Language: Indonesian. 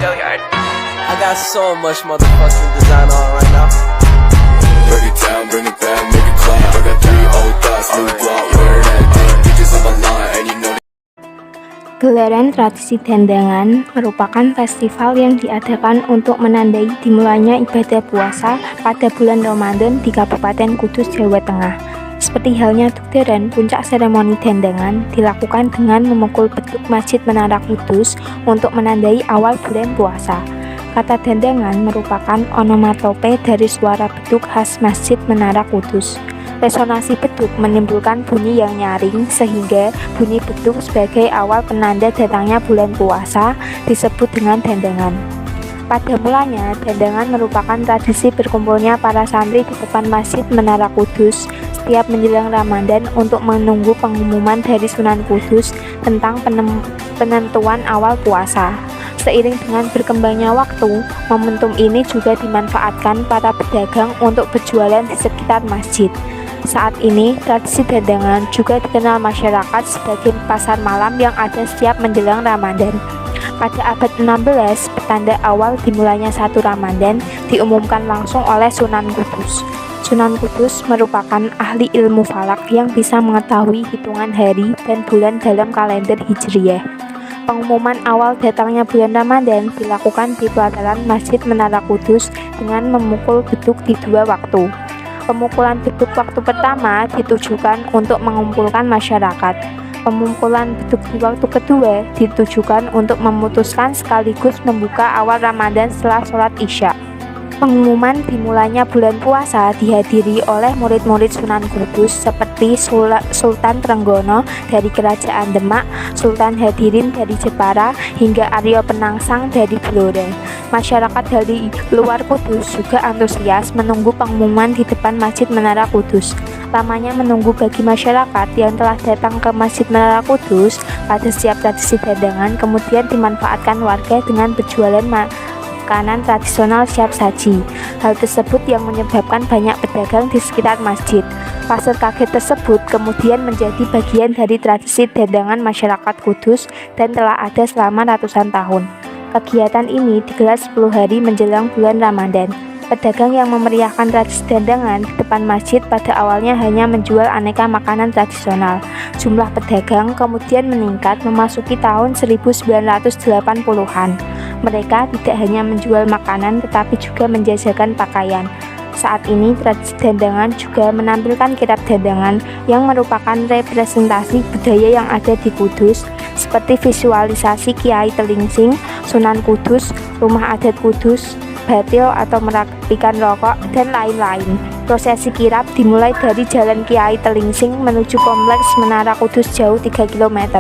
I got so much motherfucking design on right now. Break it down, bring it back, make it clap. I got 3 old thoughts, new guap, wear that thing. Bitches on my line, and you know. Gelaran tradisi Dendangan merupakan festival yang diadakan untuk menandai dimulainya ibadah puasa pada bulan Ramadan di Kabupaten Kudus, Jawa Tengah. Seperti halnya Dugderan, puncak seremoni Dendangan dilakukan dengan memukul beduk Masjid Menara Kudus untuk menandai awal bulan puasa. Kata Dendangan merupakan onomatope dari suara beduk khas Masjid Menara Kudus. Resonansi beduk menimbulkan bunyi yang nyaring sehingga bunyi beduk sebagai awal penanda datangnya bulan puasa disebut dengan Dendangan. Pada mulanya, Dendangan merupakan tradisi berkumpulnya para santri di depan Masjid Menara Kudus setiap menjelang Ramadan untuk menunggu pengumuman dari Sunan Kudus tentang penentuan awal puasa. Seiring dengan berkembangnya waktu, momentum ini juga dimanfaatkan para pedagang untuk berjualan di sekitar masjid. Saat ini, tradisi Dendangan juga dikenal masyarakat sebagai pasar malam yang ada setiap menjelang Ramadan. Pada abad 16, petanda awal dimulainya 1 Ramadan diumumkan langsung oleh Sunan Kudus. Sunan Kudus merupakan ahli ilmu falak yang bisa mengetahui hitungan hari dan bulan dalam kalender Hijriyah. Pengumuman awal datangnya bulan Ramadan dilakukan di pelataran Masjid Menara Kudus dengan memukul beduk di 2 waktu. Pemukulan beduk waktu pertama ditujukan untuk mengumpulkan masyarakat. Pemukulan beduk di waktu kedua ditujukan untuk memutuskan sekaligus membuka awal Ramadan setelah sholat Isya. Pengumuman dimulainya bulan puasa dihadiri oleh murid-murid Sunan Kudus seperti Sultan Trenggono dari Kerajaan Demak, Sultan Hadirin dari Jepara, hingga Aryo Penangsang dari Blora. Masyarakat dari luar Kudus juga antusias menunggu pengumuman di depan Masjid Menara Kudus. Lamanya menunggu bagi masyarakat yang telah datang ke Masjid Menara Kudus pada setiap tradisi Dendangan kemudian dimanfaatkan warga dengan berjualan makanan tradisional siap saji. Hal tersebut yang menyebabkan banyak pedagang di sekitar masjid. Pasar kaget tersebut kemudian menjadi bagian dari tradisi Dendangan masyarakat Kudus dan telah ada selama ratusan tahun. Kegiatan ini digelar 10 hari menjelang bulan Ramadan. Pedagang yang memeriahkan tradisi Dendangan di depan masjid pada awalnya hanya menjual aneka makanan tradisional. Jumlah pedagang kemudian meningkat memasuki tahun 1980-an. Mereka tidak hanya menjual makanan tetapi juga menjajakan pakaian. Saat ini tradisi Dendangan juga menampilkan kirab Dendangan yang merupakan representasi budaya yang ada di Kudus seperti visualisasi Kiai Telingsing, Sunan Kudus, Rumah Adat Kudus, batil atau merapikan rokok, dan lain-lain. Prosesi kirab dimulai dari Jalan Kiai Telingsing menuju Kompleks Menara Kudus jauh 3 km.